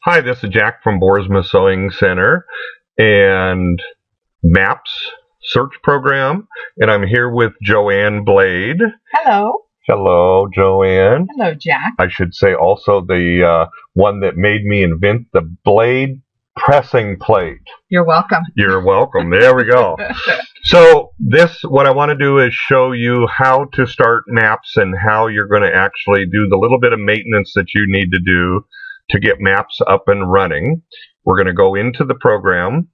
Hi, this is Jack from Boersma Sewing Center and MAPS search program, and I'm here with Joanne Blade. Hello. Hello, Joanne. Hello, Jack. I should say also the one that made me invent the blade pressing plate. You're welcome. You're welcome. There we go. So what I want to do is show you how to start MAPS and how you're going to actually do the little bit of maintenance that you need to do to get MAPS up and running. We're going to go into the program,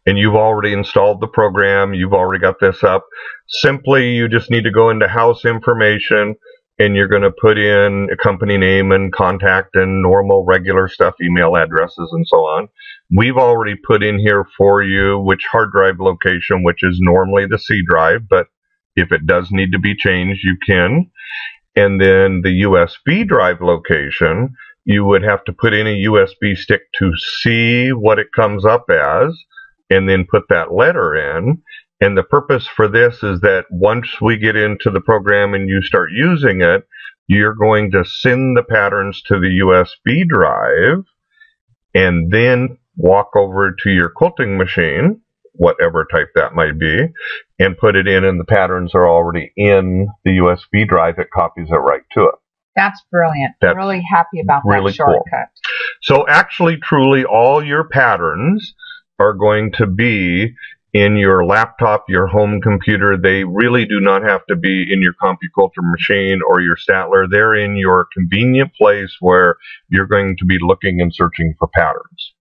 and you've already installed the program. You've already got this up. Simply, you just need to go into house information, and you're going to put in a company name and contact and normal regular stuff, email addresses and so on. We've already put in here for you which hard drive location, which is normally the C drive, but if it does need to be changed, you can. And then the USB drive location, you would have to put in a USB stick to see what it comes up as, and then put that letter in. And the purpose for this is that once we get into the program and you start using it, you're going to send the patterns to the USB drive and then walk over to your quilting machine, whatever type that might be, and put it in, and the patterns are already in the USB drive. It copies it right to it. That's brilliant. I'm really happy about really that shortcut. Cool. So actually, truly, all your patterns are going to be in your laptop, your home computer. They really do not have to be in your CompuQuilter machine or your Statler. They're in your convenient place where you're going to be looking and searching for patterns.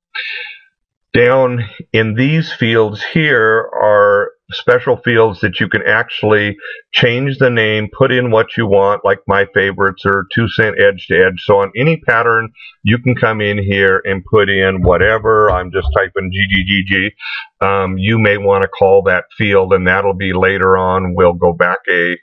Down in these fields here are special fields that you can actually change the name, put in what you want, like my favorites or 2 cent edge to edge. So on any pattern, you can come in here and put in whatever. I'm just typing GGGG. You may want to call that field, and that'll be later on. We'll go back a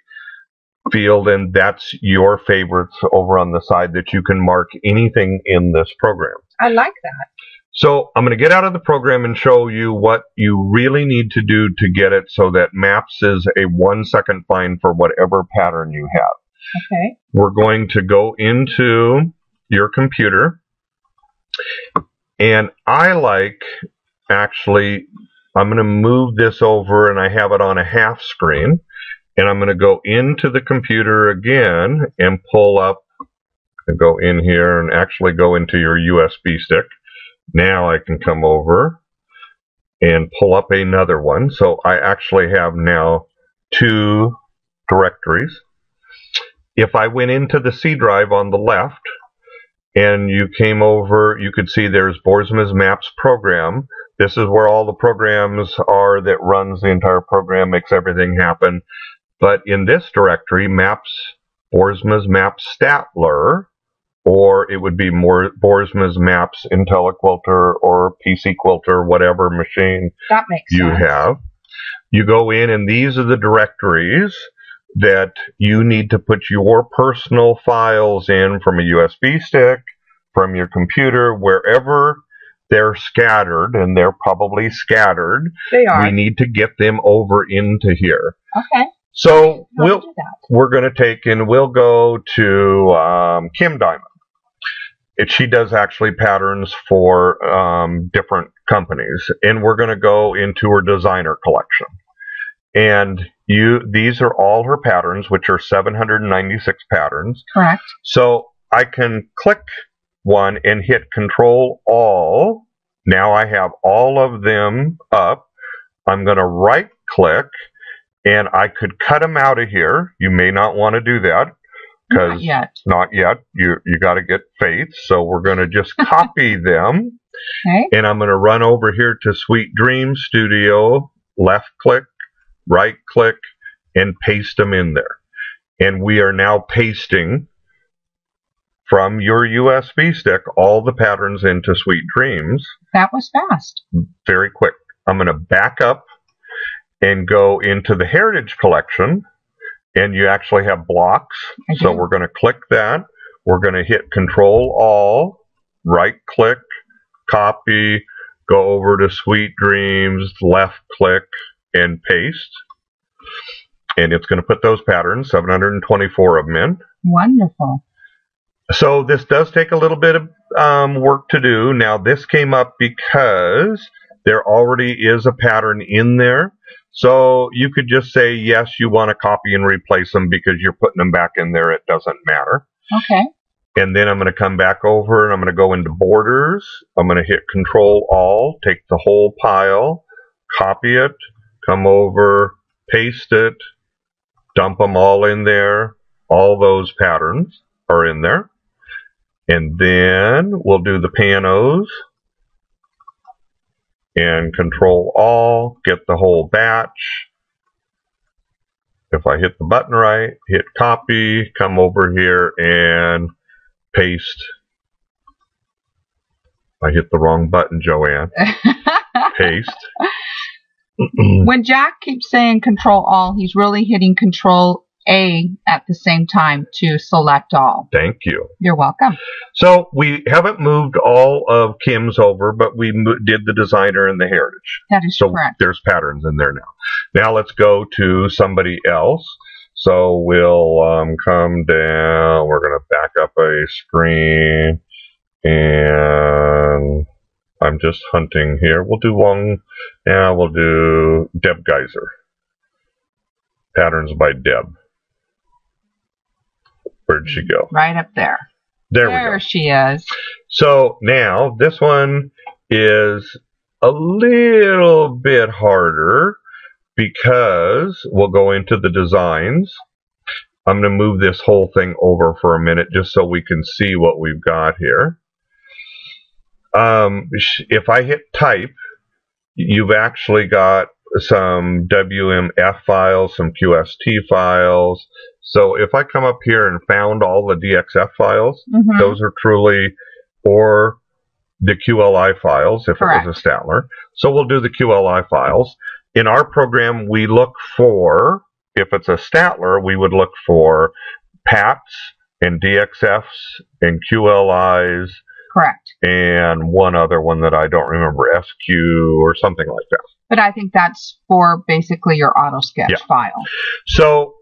field, and that's your favorites over on the side that you can mark anything in this program. I like that. So I'm going to get out of the program and show you what you really need to do to get it so that MAPS is a 1-second find for whatever pattern you have. Okay. We're going to go into your computer, and I'm going to move this over, and I have it on a half screen, and I'm going to go into the computer again and pull up and go in here and actually go into your USB stick. Now I can come over and pull up another one. So I actually have now 2 directories. If I went into the C drive on the left and you came over, you could see there's Boersma's MAPS program. This is where all the programs are that runs the entire program, makes everything happen. But in this directory, MAPS, Boersma's MAPS Statler, or it would be more Boersma's MAPS IntelliQuilter or PC Quilter, whatever machine you have. You go in, and these are the directories that you need to put your personal files in from a USB stick, from your computer, wherever they're scattered, and they're probably scattered. They are. We need to get them over into here. Okay. So we're going to take, and we'll go to Kim Diamond. She does actually patterns for different companies, and we're going to go into her designer collection. And these are all her patterns, which are 796 patterns. Correct. So I can click one and hit Control All. Now I have all of them up. I'm going to right click, and I could cut them out of here. You may not want to do that. Because not yet. You got to get Faith. So we're going to just copy them. Okay. And I'm going to run over here to Sweet Dream Studio, left click, right click, and paste them in there. And we are now pasting from your USB stick all the patterns into Sweet Dreams. That was fast. Very quick. I'm going to back up and go into the Heritage Collection. And you actually have blocks. So we're going to click that. We're going to hit Control All, right click, copy, go over to Sweet Dreams, left click, and paste. And it's going to put those patterns, 724 of them in. Wonderful. So this does take a little bit of work to do. Now this came up because there already is a pattern in there. So you could just say, yes, you want to copy and replace them because you're putting them back in there. It doesn't matter. Okay. And then I'm going to come back over and I'm going to go into borders. I'm going to hit Control-All, take the whole pile, copy it, come over, paste it, dump them all in there. All those patterns are in there. And then we'll do the panos and Control-All, get the whole batch. If I hit the button right, hit copy, come over here and paste. I hit the wrong button, Joanne. Paste. When Jack keeps saying Control-All, he's really hitting Control-A at the same time to select all. Thank you. You're welcome. So we haven't moved all of Kim's over, but we did the designer and the heritage. That is correct. So there's patterns in there now. Now let's go to somebody else. So we'll come down. We're going to back up a screen. And I'm just hunting here. We'll do one. Now we'll do Deb Geiser. Patterns by Deb. Where'd she go? Right up there. There we go. There she is. So now this one is a little bit harder because we'll go into the designs. I'm going to move this whole thing over for a minute just so we can see what we've got here. If I hit type, you've actually got some WMF files, some QST files. So if I come up here and found all the DXF files, those are truly, or the QLI files if Correct. It was a Statler. So we'll do the QLI files. In our program, we look for, if it's a Statler, we would look for PATs and DXFs and QLIs. Correct. And one other one that I don't remember, SQ or something like that. But I think that's for basically your auto sketch file. So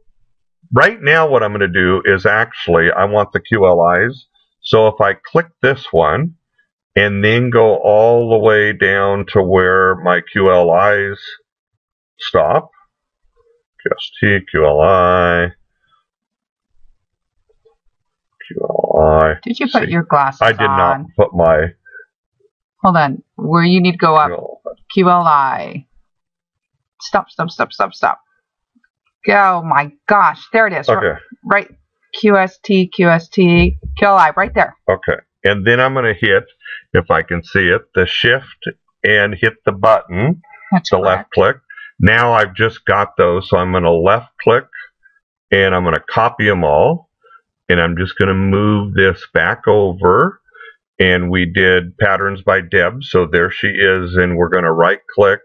right now what I'm going to do is actually I want the QLIs. So if I click this one and then go all the way down to where my QLIs stop, QST, QLI, QLI. Did you put your glasses on? I did not put my... Hold on. Where you need to go up. QLI. Stop, stop, stop, stop, stop. Oh my gosh. There it is. Okay. Right. QST, QST, QLI. Right there. Okay. And then I'm going to hit, if I can see it, the shift and hit the button. That's correct. Left click. Now I've just got those. So I'm going to left click and I'm going to copy them all. And I'm just going to move this back over. And we did patterns by Deb. So there she is. And we're going to right click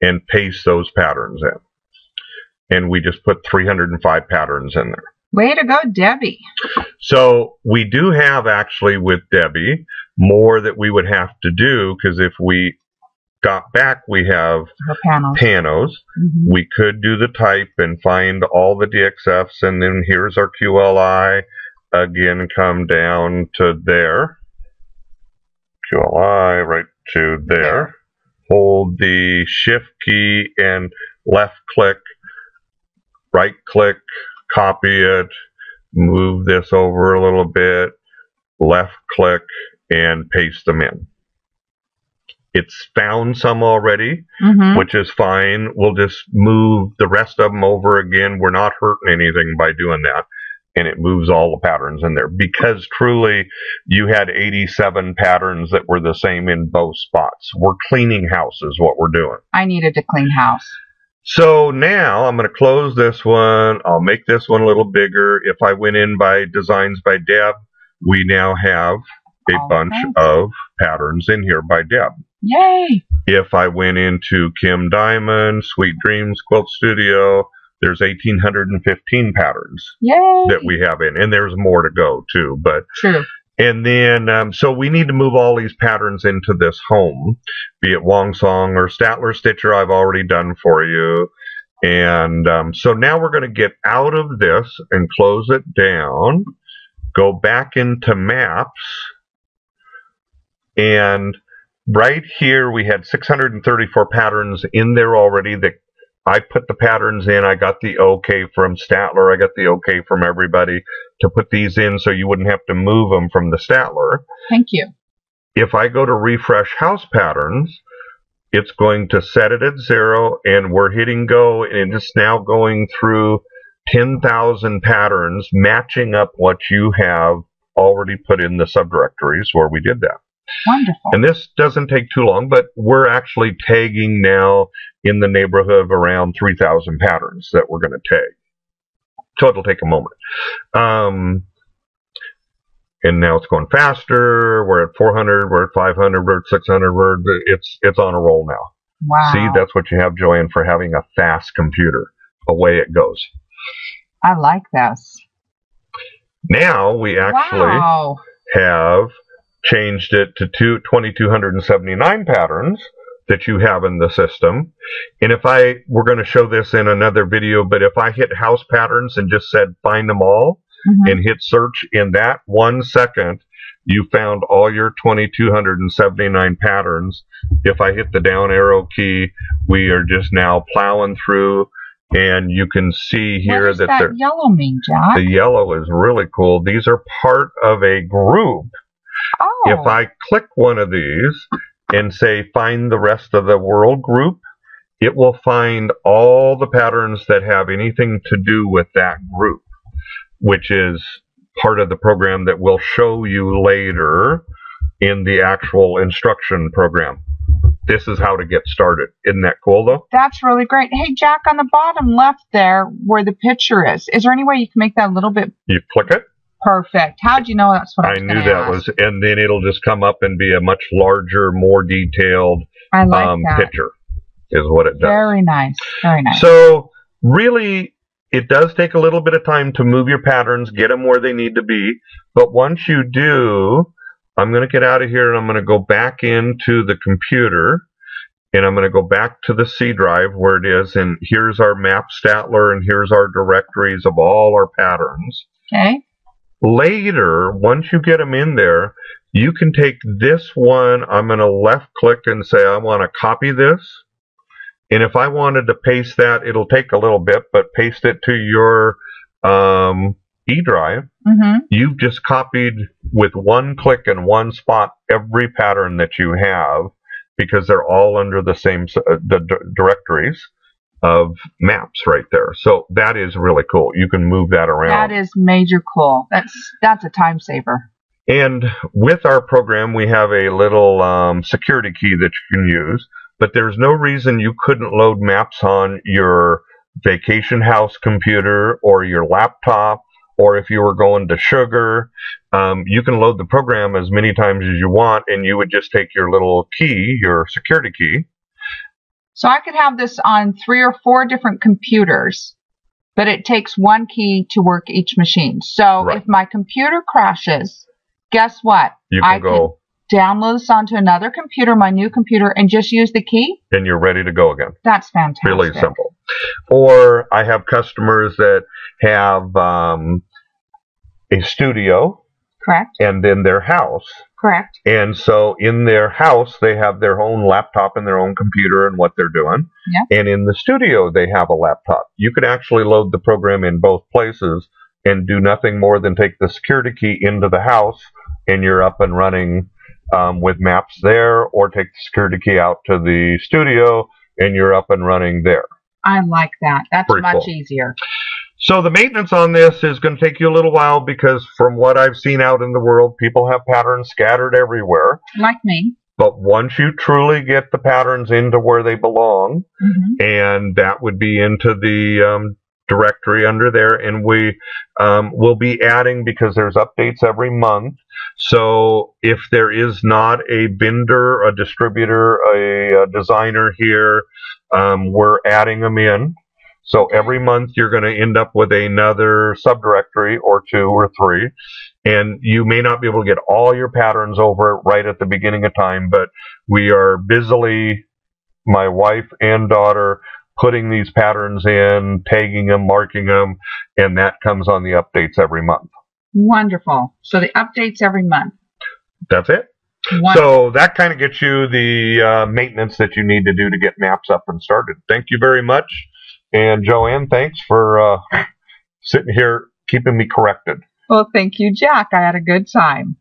and paste those patterns in. And we just put 305 patterns in there. Way to go, Debbie. So we do have actually with Debbie more that we would have to do, because if we got back, we have panos. We could do the type and find all the DXFs, and then here's our QLI. Again, come down to there. QLI right to there. Hold the shift key and left click, right click, copy it, move this over a little bit, left click, and paste them in. It's found some already, which is fine. We'll just move the rest of them over again. We're not hurting anything by doing that. And it moves all the patterns in there. Because truly, you had 87 patterns that were the same in both spots. We're cleaning house is what we're doing. I needed to clean house. So now I'm going to close this one. I'll make this one a little bigger. If I went in by Designs by Deb, we now have a bunch of patterns in here by Deb. Yay! If I went into Kim Diamond, Sweet Dreams Quilt Studio, there's 1,815 patterns that we have in. And there's more to go, too. But true. And then, so we need to move all these patterns into this home, be it Wong Song or Statler Stitcher I've already done for you. And so now we're going to get out of this and close it down. go back into maps, and right here we had 634 patterns in there already that I put the patterns in. I got the OK from Statler. I got the OK from everybody to put these in so you wouldn't have to move them from the Statler. Thank you. If I go to refresh house patterns, it's going to set it at 0, and we're hitting go, and it's now going through 10,000 patterns matching up what you have already put in the subdirectories where we did that. Wonderful. And this doesn't take too long, but we're actually tagging now in the neighborhood of around 3,000 patterns that we're going to tag. So it'll take a moment. And now it's going faster. We're at 400. We're at 500. We're at 600. It's on a roll now. Wow. See, that's what you have, Joanne, for having a fast computer. Away it goes. I like this. Now we actually have changed it to 2,279 patterns that you have in the system. And we're going to show this in another video, but if I hit house patterns and just said find them all, and hit search, in that 1 second, you found all your 2,279 patterns. If I hit the down arrow key, we are just now plowing through, and you can see here what does that yellow mean, Jack? The yellow is really cool. These are part of a group. Oh. If I click one of these and say find the rest of the world group, it will find all the patterns that have anything to do with that group, which is part of the program that we'll show you later in the actual instruction program. This is how to get started. Isn't that cool, though? That's really great. Hey, Jack, on the bottom left there where the picture is there any way you can make that a little bit? You click it. Perfect. How'd you know that's what I was knew that was, and then it'll just come up and be a much larger, more detailed picture, is what it does. Very nice. Very nice. So, really, it does take a little bit of time to move your patterns, get them where they need to be. But once you do, I'm going to get out of here and I'm going to go back into the computer, and I'm going to go back to the C drive where it is, and here's our map Statler, and here's our directories of all our patterns. Okay. Later, once you get them in there, you can take this one. I'm going to left click and say I want to copy this. And if I wanted to paste that, it'll take a little bit, but paste it to your E drive. You've just copied with one click in one spot every pattern that you have, because they're all under the same directories of maps right there. So that is really cool. You can move that around. That is major cool. That's a time saver. And with our program, we have a little security key that you can use. But there's no reason you couldn't load maps on your vacation house computer or your laptop, or if you were going to Sugar, you can load the program as many times as you want, and you would just take your little key, your security key. So I could have this on 3 or 4 different computers, but it takes one key to work each machine. So if my computer crashes, guess what? You can go download this onto another computer, my new computer, and just use the key, and you're ready to go again. That's fantastic. Really simple. Or I have customers that have a studio, correct, and then their house, correct, and so in their house they have their own laptop and their own computer and what they're doing, and in the studio they have a laptop. You could actually load the program in both places and do nothing more than take the security key into the house, and you're up and running with maps there, or take the security key out to the studio and you're up and running there. I like that. That's pretty much cool. easier. So the maintenance on this is going to take you a little while, because from what I've seen out in the world, people have patterns scattered everywhere. Like me. But once you truly get the patterns into where they belong, and that would be into the directory under there, and we will be adding, because there's updates every month. So if there is not a vendor, a distributor, a designer here, we're adding them in. So every month you're going to end up with another subdirectory or 2 or 3. And you may not be able to get all your patterns over right at the beginning of time, but we are busily, my wife and daughter, putting these patterns in, tagging them, marking them, and that comes on the updates every month. Wonderful. So the updates every month. That's it. So that kind of gets you the maintenance that you need to do to get maps up and started. Thank you very much. And Joanne, thanks for sitting here keeping me corrected. Well, thank you, Jack. I had a good time.